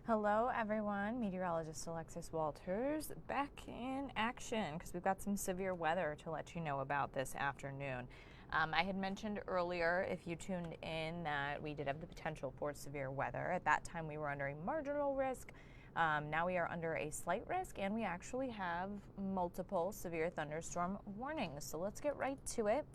Hello everyone, meteorologist Alexis Walters back in action because we've got some severe weather to let you know about this afternoon. I had mentioned earlier, if you tuned in, that we did have the potential for severe weather. At that time we were under a marginal risk. Now we are under a slight risk, and we actually have multiple severe thunderstorm warnings. So let's get right to it.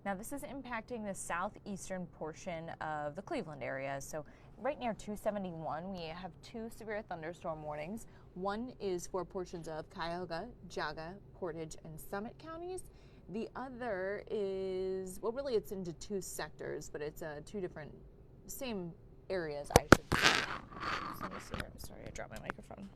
Now this is impacting the southeastern portion of the Cleveland area. So right near 271, we have two severe thunderstorm warnings. One is for portions of Cuyahoga, Jaga, Portage, and Summit counties. The other is, well, really it's into two sectors, but it's two different, same areas, I should say. So let me see here. Sorry, I dropped my microphone.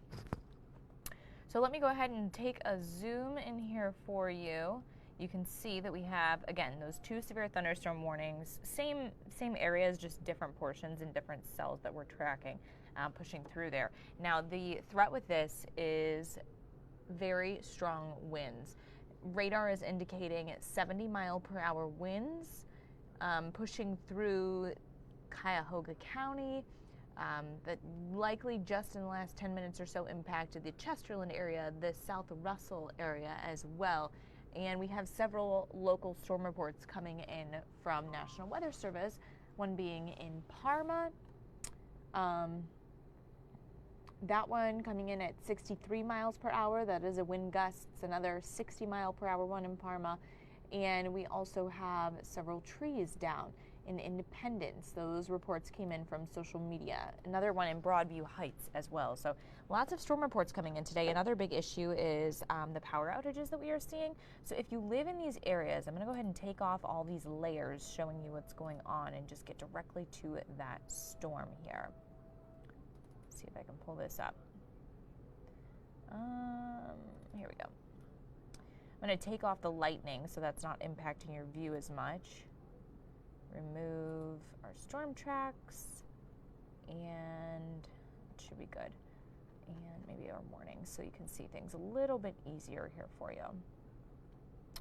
So let me go ahead and take a zoom in here for you. You can see that we have, again, those two severe thunderstorm warnings, same areas, just different portions and different cells that we're tracking, pushing through there. Now, the threat with this is very strong winds. Radar is indicating 70-mile-per-hour winds pushing through Cuyahoga County. That likely just in the last 10 minutes or so impacted the Chesterland area, the South Russell area as well. And we have several local storm reports coming in from National Weather Service, one being in Parma. That one coming in at 63 miles per hour. That is a wind gusts, another 60-mile-per-hour one in Parma. And we also have several trees down in Independence. Those reports came in from social media. Another one in Broadview Heights as well. So lots of storm reports coming in today. Another big issue is the power outages that we are seeing. So if you live in these areas, I'm going to go ahead and take off all these layers showing you what's going on and just get directly to that storm here. Let's see if I can pull this up. Here we go. I'm going to take off the lightning so that's not impacting your view as much. Remove our storm tracks, and it should be good. And maybe our warnings so you can see things a little bit easier here for you.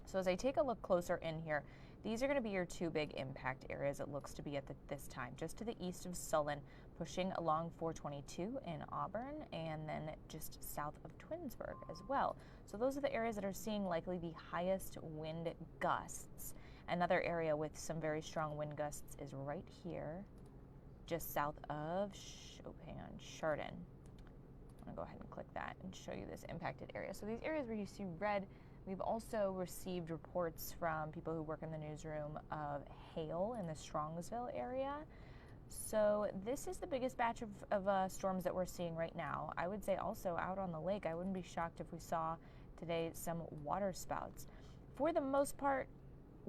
So as I take a look closer in here, these are going to be your two big impact areas, it looks to be at this time. Just to the east of Sullen, pushing along 422 in Auburn, and then just south of Twinsburg as well. So those are the areas that are seeing likely the highest wind gusts. Another area with some very strong wind gusts is right here, just south of, Chardon. I'm going to go ahead and click that and show you this impacted area. So these areas where you see red, we've also received reports from people who work in the newsroom of hail in the Strongsville area. So this is the biggest batch of storms that we're seeing right now. I would say also out on the lake, I wouldn't be shocked if we saw today some water spouts. For the most part,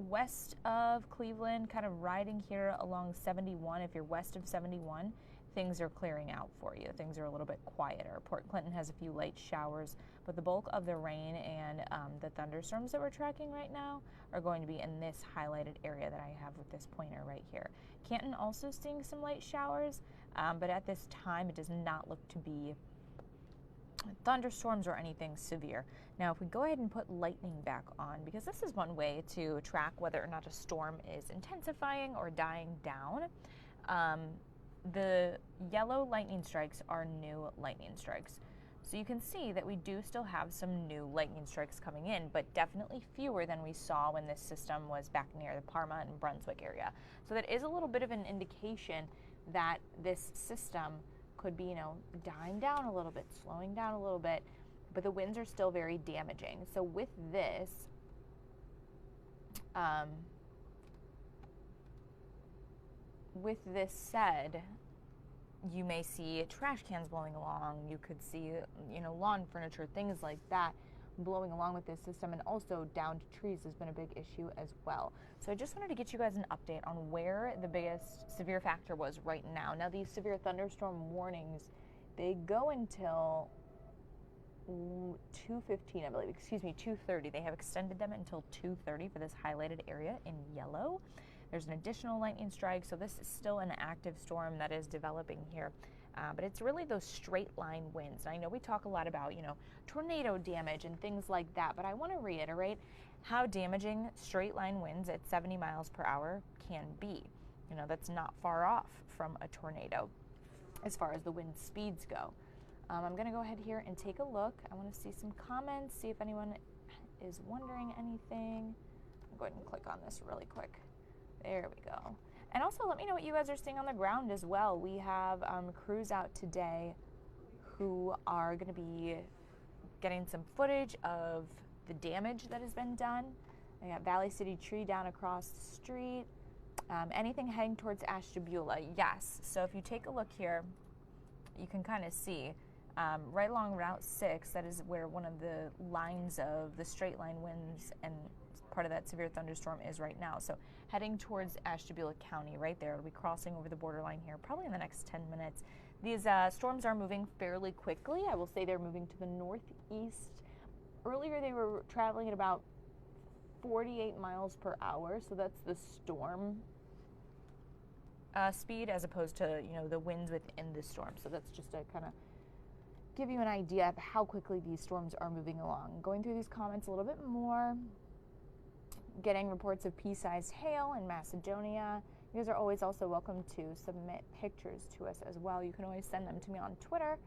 west of Cleveland, kind of riding here along 71. If you're west of 71, things are clearing out for you. Things are a little bit quieter. Port Clinton has a few light showers, but the bulk of the rain and the thunderstorms that we're tracking right now are going to be in this highlighted area that I have with this pointer right here. Canton also seeing some light showers, but at this time it does not look to be thunderstorms or anything severe. Now, if we go ahead and put lightning back on, because this is one way to track whether or not a storm is intensifying or dying down. The yellow lightning strikes are new lightning strikes. So you can see that we do still have some new lightning strikes coming in, but definitely fewer than we saw when this system was back near the Parma and Brunswick area. So that is a little bit of an indication that this system could be, dying down a little bit, slowing down a little bit, but the winds are still very damaging. So with this, said, you may see trash cans blowing along. You could see, lawn furniture, things like that blowing along with this system, and also downed trees has been a big issue as well. So I just wanted to get you guys an update on where the biggest severe factor was right now. Now, these severe thunderstorm warnings, they go until 2:15, I believe, 2:30. They have extended them until 2:30 for this highlighted area in yellow. There's an additional lightning strike, so this is still an active storm that is developing here. But it's really those straight line winds. And I know we talk a lot about, tornado damage and things like that, but I want to reiterate how damaging straight line winds at 70 miles per hour can be. That's not far off from a tornado. as far as the wind speeds go. I'm going to go ahead here and take a look. I want to see some comments, see if anyone is wondering anything. I'll go ahead and click on this really quick. There we go. And also let me know what you guys are seeing on the ground as well. We have crews out today who are going to be getting some footage of the damage that has been done. I got Valley City Tree down across the street. Anything heading towards Ashtabula, yes. So if you take a look here, you can kind of see right along Route 6, that is where one of the lines of the straight line winds and part of that severe thunderstorm is right now. So heading towards Ashtabula County right there. It'll be crossing over the borderline here probably in the next 10 minutes. These storms are moving fairly quickly. I will say they're moving to the northeast. Earlier they were traveling at about 48 miles per hour, so that's the storm speed as opposed to, you know, the winds within the storm. So that's just to kind of give you an idea of how quickly these storms are moving along. Going through these comments a little bit more, getting reports of pea-sized hail in Macedonia. You guys are always also welcome to submit pictures to us as well. You can always send them to me on Twitter,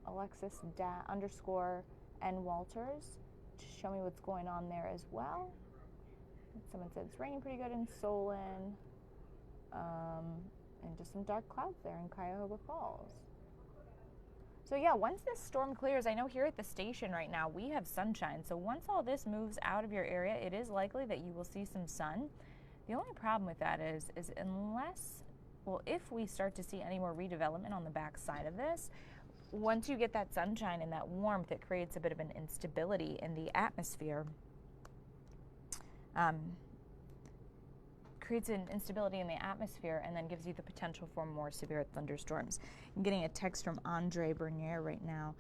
Alexis _N Walters, to show me what's going on there as well. Someone said it's raining pretty good in Solon, and just some dark clouds there in Cuyahoga Falls. So yeah, once this storm clears, I know here at the station right now we have sunshine. So once all this moves out of your area, it is likely that you will see some sun. The only problem with that is unless, well, if we start to see any more redevelopment on the back side of this, once you get that sunshine and that warmth, it creates a bit of an instability in the atmosphere. Creates an instability in the atmosphere and then gives you the potential for more severe thunderstorms. I'm getting a text from Andre Bernier right now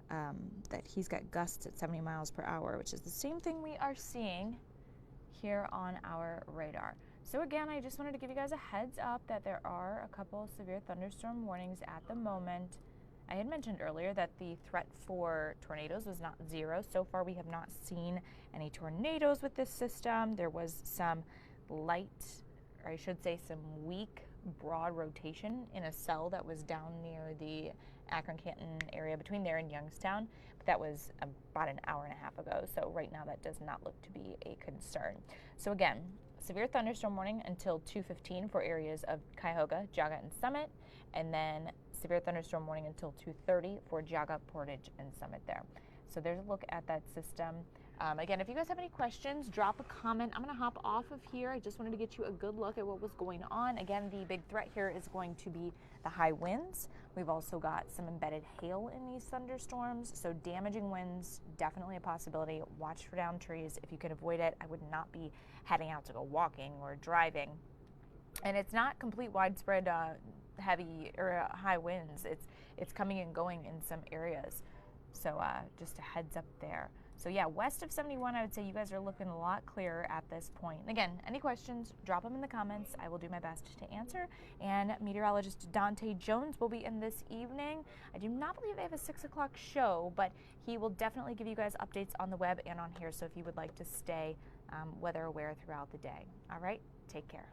that he's got gusts at 70 miles per hour, which is the same thing we are seeing here on our radar. So again, I just wanted to give you guys a heads up that there are a couple of severe thunderstorm warnings at the moment. I had mentioned earlier that the threat for tornadoes was not zero. So far, we have not seen any tornadoes with this system. There was some light, or I should say some weak, broad rotation in a cell that was down near the Akron-Canton area between there and Youngstown. But that was about an hour and a half ago. So right now, that does not look to be a concern. So again, severe thunderstorm warning until 2:15 for areas of Cuyahoga, Jaga, and Summit, and then severe thunderstorm warning until 2:30 for Jaga, Portage, and Summit there. So there's a look at that system. Again, if you guys have any questions, drop a comment. I'm going to hop off of here. I just wanted to get you a good look at what was going on. Again, the big threat here is going to be the high winds. We've also got some embedded hail in these thunderstorms, so damaging winds, definitely a possibility. Watch for downed trees. If you can avoid it, I would not be heading out to go walking or driving. And it's not complete widespread heavy or high winds. It's coming and going in some areas. So just a heads up there. So yeah, west of 71, I would say you guys are looking a lot clearer at this point. Again, any questions, drop them in the comments. I will do my best to answer. And meteorologist Dante Jones will be in this evening. I do not believe they have a 6 o'clock show, but he will definitely give you guys updates on the web and on here. So if you would like to stay weather aware throughout the day. All right, take care.